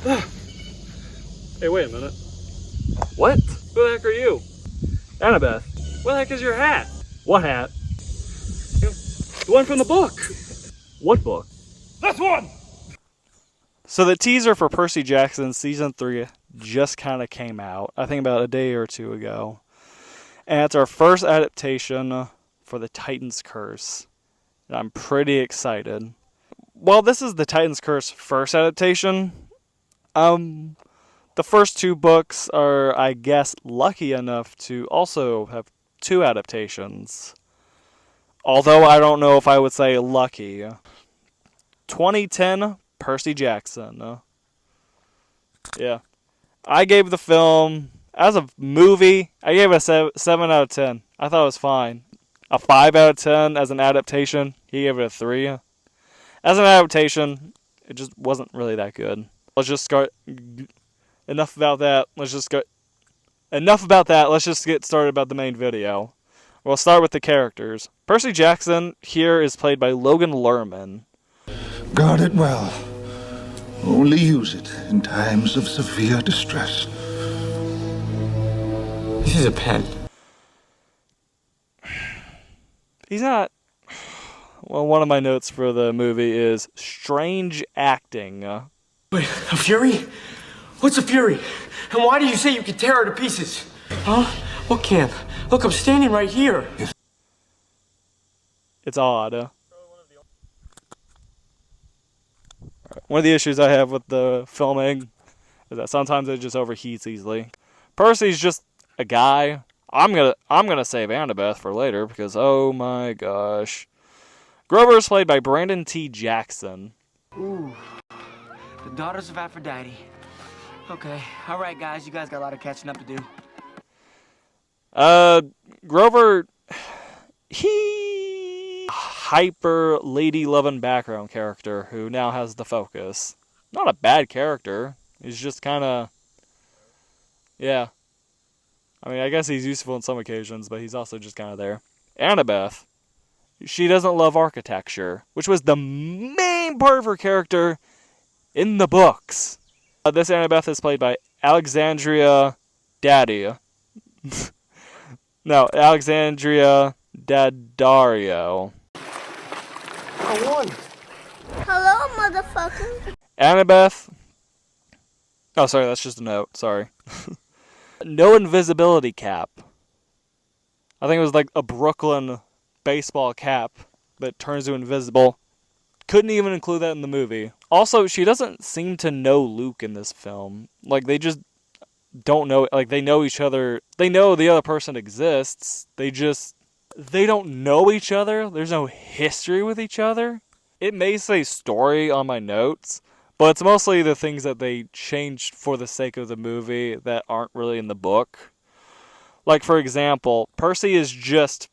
Hey, wait a minute. What? Who the heck are you? Annabeth. What the heck is your hat? What hat? The one from the book. What book? This one! So the teaser for Percy Jackson Season 3 just kind of came out, I think about a day or two ago. And it's our first adaptation for the Titan's Curse. And I'm pretty excited. Well, this is the Titan's Curse first adaptation. The first two books are, I guess, lucky enough to also have two adaptations. Although I don't know if I would say lucky. 2010, Percy Jackson. Yeah. I gave the film, as a movie, I gave it a 7 out of 10. I thought it was fine. A 5 out of 10 as an adaptation. He gave it a 3. As an adaptation, it just wasn't really that good. Let's just start. Enough about that. Let's just get started about the main video. We'll start with the characters. Percy Jackson here is played by Logan Lerman. Guard it well. Only use it in times of severe distress. This is a pen. He's not. Well, one of my notes for the movie is strange acting. Wait, a fury? What's a fury? And why do you say you can tear her to pieces? Huh? What can't? Look, I'm standing right here. It's odd. One of the issues I have with the filming is that sometimes it just overheats easily. Percy's just a guy. I'm gonna save Annabeth for later because oh my gosh. Grover is played by Brandon T. Jackson. Ooh, the daughters of Aphrodite. Okay, all right, guys, you guys got a lot of catching up to do. Grover, he hyper lady-loving background character who now has the focus. Not a bad character. He's just kind of, yeah. I mean, I guess he's useful on some occasions, but he's also just kind of there. Annabeth, she doesn't love architecture, which was the main part of her character in the books. This Annabeth is played by Alexandria Daddario. No, Alexandria Daddario. I won. Hello, motherfucker. Annabeth. Oh, sorry, that's just a note. Sorry. No invisibility cap. I think it was like a Brooklyn baseball cap that turns you invisible. Couldn't even include that in the movie. Also, she doesn't seem to know Luke in this film. Like, they just don't know. Like, they know each other. They know the other person exists. They don't know each other. There's no history with each other. It may say story on my notes, but it's mostly the things that they changed for the sake of the movie that aren't really in the book. Like, for example, Percy is just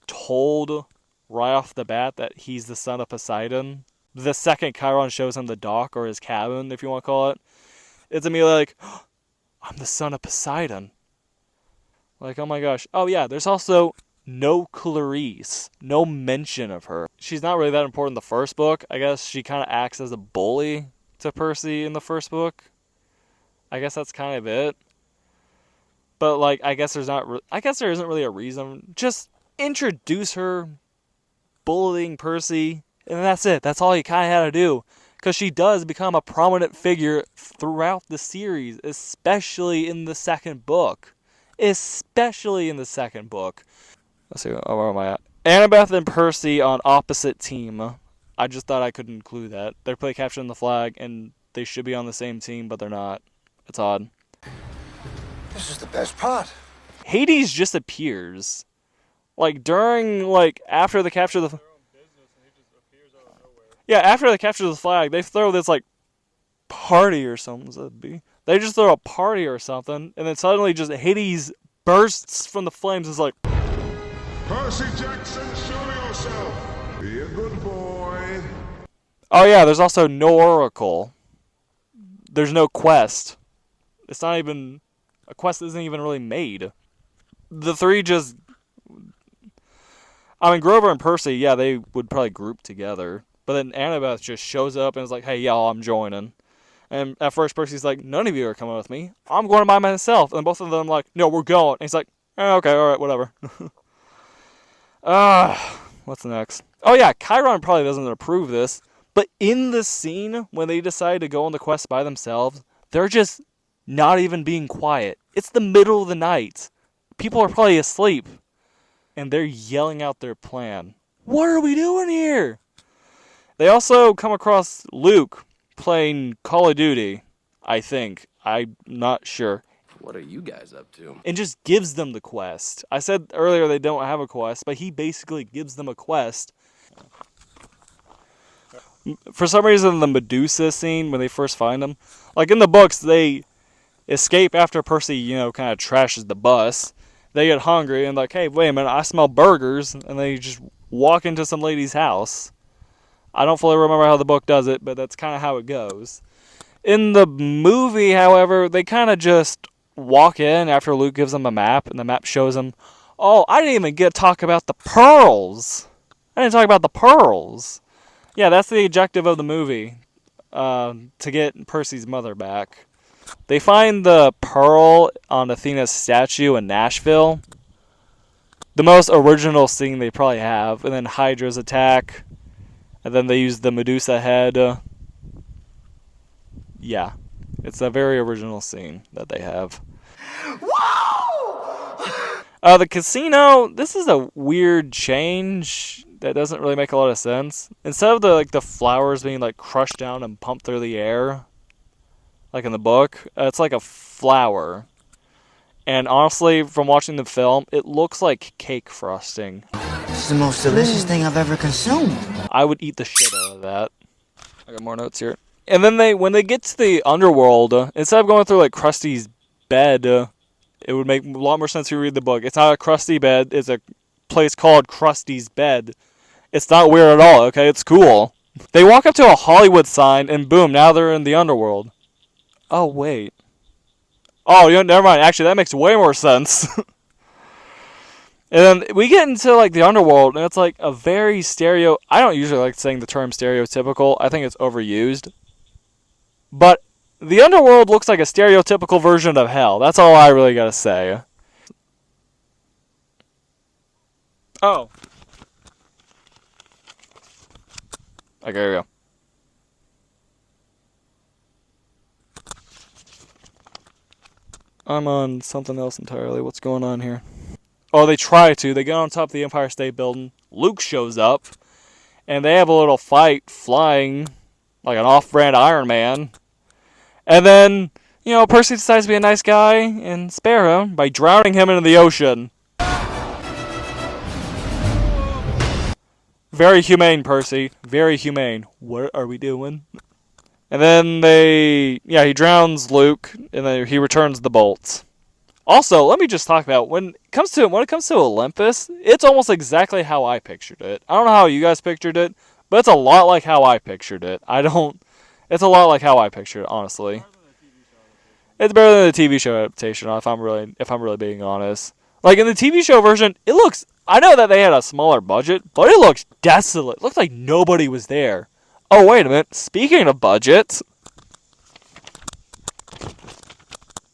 told right off the bat that he's the son of Poseidon. The second Chiron shows him the dock, or his cabin, if you want to call it, it's immediately like, oh, I'm the son of Poseidon. Like, oh my gosh. Oh yeah, there's also no Clarice. No mention of her. She's not really that important in the first book. I guess she kind of acts as a bully to Percy in the first book. I guess that's kind of it. But like, I guess there isn't really a reason. Just introduce her bullying Percy, and that's it. That's all you kind of had to do. Because she does become a prominent figure throughout the series, especially in the second book. Let's see, where am I at? Annabeth and Percy on opposite team. I just thought I could include that. They're play capturing the flag, and they should be on the same team, but they're not. It's odd. This is the best part. Hades just appears. Like, after the capture of the... Yeah, after they capture the flag, they throw this, like, party or something. That'd be. They just throw a party or something, and then suddenly just Hades bursts from the flames. It's like, Percy Jackson, show yourself. Be a good boy. oh yeah, there's also no oracle. There's no quest. It's not even... A quest isn't even really made. The three just... I mean, Grover and Percy, yeah, they would probably group together. But then Annabeth just shows up and is like, hey, y'all, I'm joining. And at first, Percy's like, none of you are coming with me. I'm going by myself. And both of them like, no, we're going. And he's like, okay, all right, whatever. What's next? Oh yeah, Chiron probably doesn't approve this, but in the scene when they decide to go on the quest by themselves, they're just not even being quiet. It's the middle of the night. People are probably asleep, and they're yelling out their plan. What are we doing here? They also come across Luke playing Call of Duty, I think. I'm not sure. What are you guys up to? And just gives them the quest. I said earlier they don't have a quest, but he basically gives them a quest. For some reason, the Medusa scene, when they first find him, like in the books, they escape after Percy, kind of trashes the bus. They get hungry and like, hey, wait a minute, I smell burgers, and they just walk into some lady's house. I don't fully remember how the book does it, but that's kind of how it goes. In the movie, however, they kind of just walk in after Luke gives them a map, and the map shows them, oh, I didn't even get to talk about the pearls. I didn't talk about the pearls. Yeah, that's the objective of the movie, to get Percy's mother back. They find the pearl on Athena's statue in Nashville. The most original scene they probably have. And then Hydra's attack. And then they use the Medusa head. Yeah, it's a very original scene that they have. The casino, this is a weird change that doesn't really make a lot of sense. Instead of the flowers being crushed down and pumped through the air, like in the book, it's like a flower. And honestly, from watching the film, it looks like cake frosting. It's the most delicious thing I've ever consumed. I would eat the shit out of that. I got more notes here. And then when they get to the underworld, instead of going through Krusty's bed, it would make a lot more sense if you read the book. It's not a crusty bed. It's a place called Krusty's Bed. It's not weird at all, okay? It's cool. They walk up to a Hollywood sign, and boom, now they're in the underworld. Oh, wait. Oh, never mind. Actually, that makes way more sense. And then we get into the underworld, and it's a very I don't usually like saying the term stereotypical. I think it's overused. But the underworld looks like a stereotypical version of hell. That's all I really gotta say. Oh. Okay, here we go. I'm on something else entirely. What's going on here? Oh, they try to. They get on top of the Empire State Building. Luke shows up. And they have a little fight flying like an off-brand Iron Man. And then, Percy decides to be a nice guy and spare him by drowning him into the ocean. Very humane, Percy. Very humane. What are we doing? And then he drowns Luke, and then he returns the bolts. Also, let me just talk about when it comes to Olympus, it's almost exactly how I pictured it. I don't know how you guys pictured it, but it's a lot like how I pictured it. It's a lot like how I pictured it, honestly. It's better than the TV show adaptation, if I'm really being honest. In the TV show version, it looks, I know that they had a smaller budget, but it looks desolate. It looks like nobody was there. Oh, wait a minute. Speaking of budgets,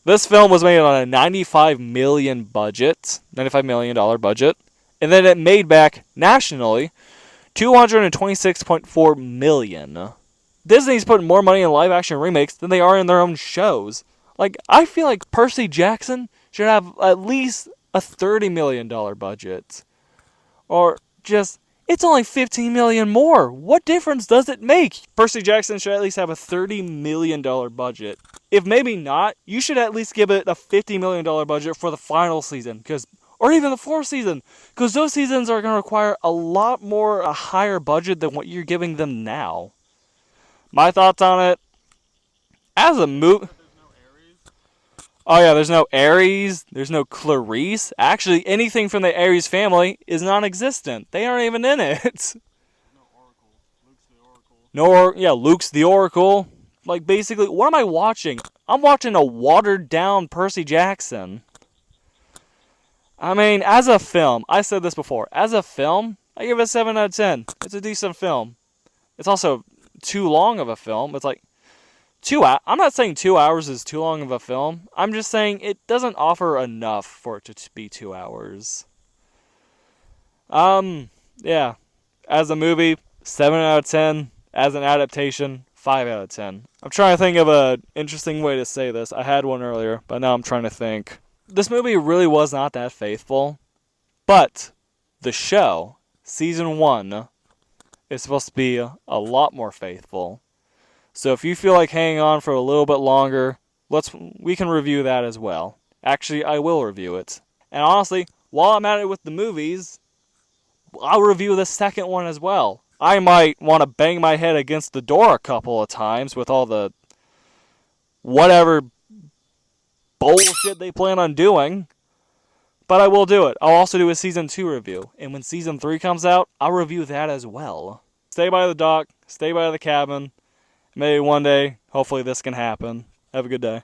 this film was made on a $95 million budget, $95 million budget, and then it made back nationally $226.4 million. Disney's putting more money in live-action remakes than they are in their own shows. I feel like Percy Jackson should have at least a $30 million budget. Or just, it's only $15 million more. What difference does it make? Percy Jackson should at least have a $30 million budget. If maybe not, you should at least give it a $50 million budget for the final season. Or even the fourth season. Because those seasons are going to require a higher budget than what you're giving them now. My thoughts on it. As a movie... Oh yeah, there's no Ares, there's no Clarice. Actually, anything from the Ares family is non-existent. They aren't even in it. No Oracle. Luke's the Oracle. Luke's the Oracle. Basically, what am I watching? I'm watching a watered-down Percy Jackson. I mean, as a film, I said this before, as a film, I give it a 7 out of 10. It's a decent film. It's also too long of a film. It's I'm not saying 2 hours is too long of a film. I'm just saying it doesn't offer enough for it to be 2 hours. Yeah. As a movie, 7 out of 10. As an adaptation, 5 out of 10. I'm trying to think of an interesting way to say this. I had one earlier, but now I'm trying to think. This movie really was not that faithful, but the show, season 1, is supposed to be a lot more faithful. So if you feel like hanging on for a little bit longer, we can review that as well. Actually, I will review it. And honestly, while I'm at it with the movies, I'll review the second one as well. I might want to bang my head against the door a couple of times with all the whatever bullshit they plan on doing, but I will do it. I'll also do a season 2 review, and when season 3 comes out, I'll review that as well. Stay by the dock, stay by the cabin. Maybe one day, hopefully this can happen. Have a good day.